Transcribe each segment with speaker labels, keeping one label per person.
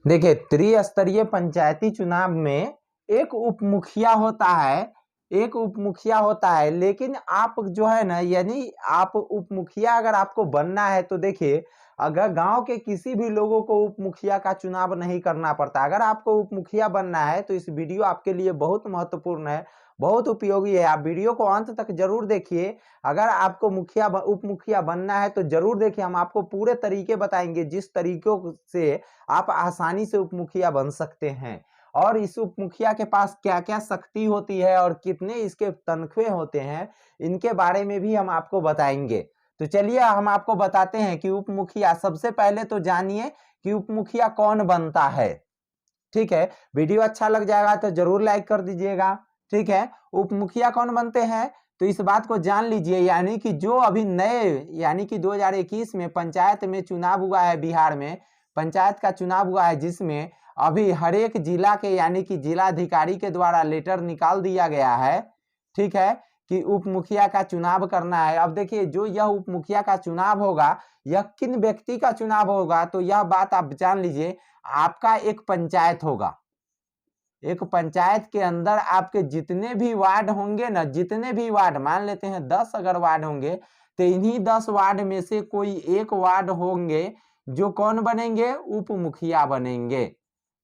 Speaker 1: देखिए, त्रिस्तरीय पंचायती चुनाव में एक उप मुखिया होता है, लेकिन आप जो है ना, यानी आप उप मुखिया अगर आपको बनना है तो देखिए, अगर गांव के किसी भी लोगों को उप मुखिया का चुनाव नहीं करना पड़ता। अगर आपको उप मुखिया बनना है तो इस वीडियो आपके लिए बहुत महत्वपूर्ण है, बहुत उपयोगी है। आप वीडियो को अंत तक जरूर देखिए। अगर आपको उप मुखिया बनना है तो जरूर देखिए, हम आपको पूरे तरीके बताएंगे जिस तरीकों से आप आसानी से उप मुखिया बन सकते हैं। और इस उप मुखिया के पास क्या क्या शक्ति होती है और कितने इसके तनख्वाह होते हैं, इनके बारे में भी हम आपको बताएंगे। तो चलिए हम आपको बताते हैं कि उप मुखिया, सबसे पहले तो जानिए कि उप मुखिया कौन बनता है। ठीक है, वीडियो अच्छा लग जाएगा तो जरूर लाइक कर दीजिएगा। ठीक है, उप मुखिया कौन बनते हैं तो इस बात को जान लीजिए, यानी कि जो अभी नए, यानी कि 2021 में पंचायत में चुनाव हुआ है, बिहार में पंचायत का चुनाव हुआ है, जिसमें अभी हर एक जिला के, यानी कि जिलाधिकारी के द्वारा लेटर निकाल दिया गया है। ठीक है, कि उप मुखिया का चुनाव करना है। अब देखिए, जो यह उप मुखिया का चुनाव होगा, यह किन व्यक्ति का चुनाव होगा, तो यह बात आप जान लीजिए। आपका एक पंचायत होगा, एक पंचायत के अंदर आपके जितने भी वार्ड होंगे ना, जितने भी वार्ड, मान लेते हैं 10 अगर वार्ड होंगे, तो इन्हीं 10 वार्ड में से कोई एक वार्ड होंगे जो कौन बनेंगे, उप मुखिया बनेंगे।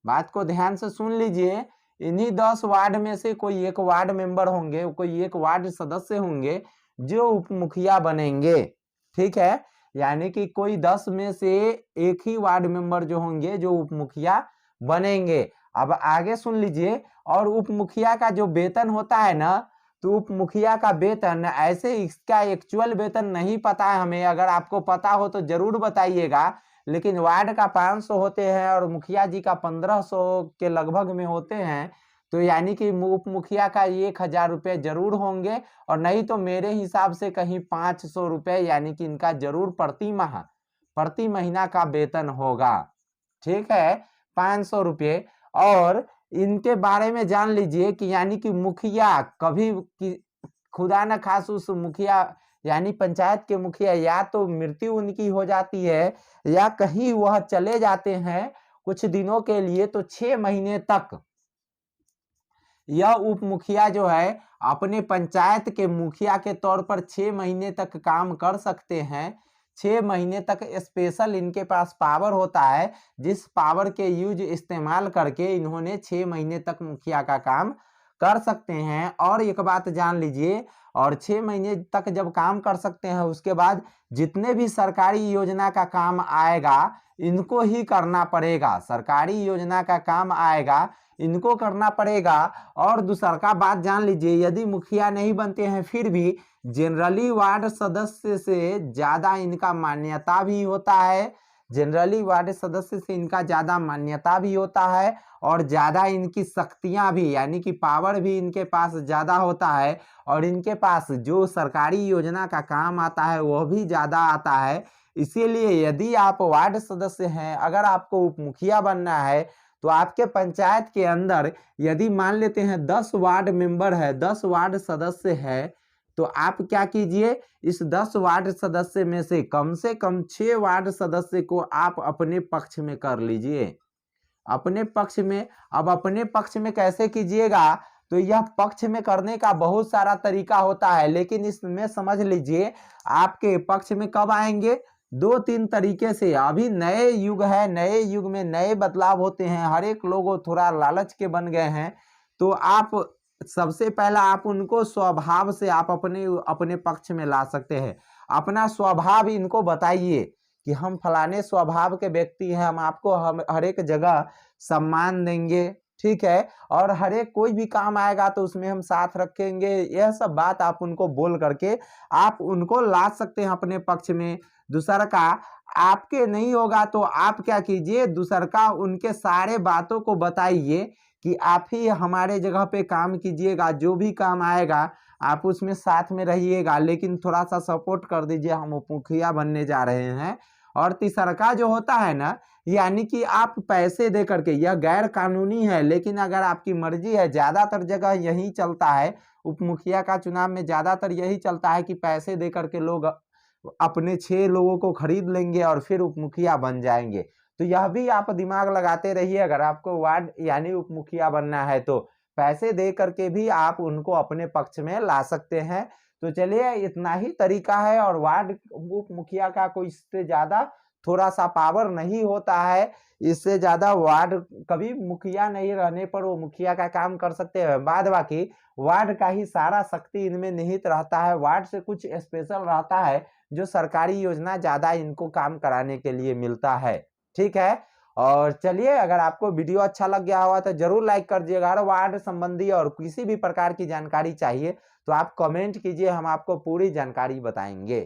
Speaker 1: बात को ध्यान से सुन लीजिए, इन्हीं 10 वार्ड में से कोई एक वार्ड मेंबर होंगे, कोई एक वार्ड सदस्य होंगे जो उप मुखिया बनेंगे। ठीक है, यानी कि कोई 10 में से एक ही वार्ड मेंबर जो होंगे जो उप मुखिया बनेंगे। अब आगे सुन लीजिए। और उप मुखिया का जो वेतन होता है ना, तो उप मुखिया का वेतन, ऐसे इसका एक्चुअल वेतन नहीं पता है हमें, अगर आपको पता हो तो जरूर बताइएगा। लेकिन वार्ड का 500 होते हैं और मुखिया जी का 1500 के लगभग में होते हैं। तो यानी कि उप मुखिया का 1000 रुपये जरूर होंगे, और नहीं तो मेरे हिसाब से कहीं 500 रुपये, यानी कि इनका जरूर प्रति महीना का वेतन होगा। ठीक है, 500 रुपये। और इनके बारे में जान लीजिए कि यानी कि मुखिया कभी खुदा न खास उस मुखिया, यानी पंचायत के मुखिया, या तो मृत्यु उनकी हो जाती है या कहीं वह चले जाते हैं कुछ दिनों के लिए, तो 6 महीने तक यह उप मुखिया जो है अपने पंचायत के मुखिया के तौर पर 6 महीने तक काम कर सकते हैं। 6 महीने तक स्पेशल इनके पास पावर होता है, जिस पावर के यूज इस्तेमाल करके इन्होंने 6 महीने तक मुखिया का काम कर सकते हैं। और एक बात जान लीजिए, और 6 महीने तक जब काम कर सकते हैं, उसके बाद जितने भी सरकारी योजना का काम आएगा इनको ही करना पड़ेगा। सरकारी योजना का काम आएगा इनको करना पड़ेगा। और दूसरा का बात जान लीजिए, यदि मुखिया नहीं बनते हैं फिर भी जनरली वार्ड सदस्य से ज्यादा इनका मान्यता भी होता है, जनरली वार्ड सदस्य से इनका ज्यादा मान्यता भी होता है, और ज्यादा इनकी शक्तियां भी, यानी कि पावर भी इनके पास ज्यादा होता है। और इनके पास जो सरकारी योजना का काम आता है वह भी ज्यादा आता है। इसीलिए यदि आप वार्ड सदस्य हैं, अगर आपको उप मुखिया बनना है, तो आपके पंचायत के अंदर यदि मान लेते हैं 10 वार्ड मेंबर है, 10 वार्ड सदस्य है, तो आप क्या कीजिए, इस 10 वार्ड सदस्य में से कम 6 वार्ड सदस्य को आप अपने पक्ष में कर लीजिए, अपने पक्ष में। अब अपने पक्ष में कैसे कीजिएगा, तो यह पक्ष में करने का बहुत सारा तरीका होता है, लेकिन इसमें समझ लीजिए आपके पक्ष में कब आएंगे, 2-3 तरीके से। अभी नए युग है, नए युग में नए बदलाव होते हैं, हर एक लोग थोड़ा लालच के बन गए हैं। तो आप सबसे पहला आप उनको स्वभाव से आप अपने अपने पक्ष में ला सकते हैं। अपना स्वभाव इनको बताइए कि हम फलाने स्वभाव के व्यक्ति हैं, हम आपको हम हर एक जगह सम्मान देंगे। ठीक है, और हर एक कोई भी काम आएगा तो उसमें हम साथ रखेंगे। यह सब बात आप उनको बोल करके आप उनको ला सकते हैं अपने पक्ष में। दूसरा का आपके नहीं होगा तो आप क्या कीजिए, दूसरा का उनके सारे बातों को बताइए कि आप ही हमारे जगह पे काम कीजिएगा, जो भी काम आएगा आप उसमें साथ में रहिएगा, लेकिन थोड़ा सा सपोर्ट कर दीजिए, हम उप मुखिया बनने जा रहे हैं। और तीसरा का जो होता है ना, यानी कि आप पैसे दे करके, यह गैर कानूनी है लेकिन अगर आपकी मर्जी है, ज्यादातर जगह यही चलता है, उप मुखिया का चुनाव में ज्यादातर यही चलता है कि पैसे दे करके लोग अपने 6 लोगों को खरीद लेंगे और फिर उप मुखिया बन जाएंगे। तो यह भी आप दिमाग लगाते रहिए। अगर आपको वार्ड यानी उप मुखिया बनना है तो पैसे दे करके भी आप उनको अपने पक्ष में ला सकते हैं। तो चलिए इतना ही तरीका है, और वार्ड उप मुखिया का कोई इससे ज्यादा थोड़ा सा पावर नहीं होता है। इससे ज्यादा वार्ड कभी मुखिया नहीं रहने पर वो मुखिया का काम कर सकते हैं। बाद बाकी वार्ड का ही सारा शक्ति इनमें निहित रहता है। वार्ड से कुछ स्पेशल रहता है जो सरकारी योजना ज्यादा इनको काम कराने के लिए मिलता है। ठीक है। और चलिए, अगर आपको वीडियो अच्छा लग गया होगा तो जरूर लाइक कर दीजिएगा। अगर वार्ड संबंधी और किसी भी प्रकार की जानकारी चाहिए तो आप कमेंट कीजिए, हम आपको पूरी जानकारी बताएंगे।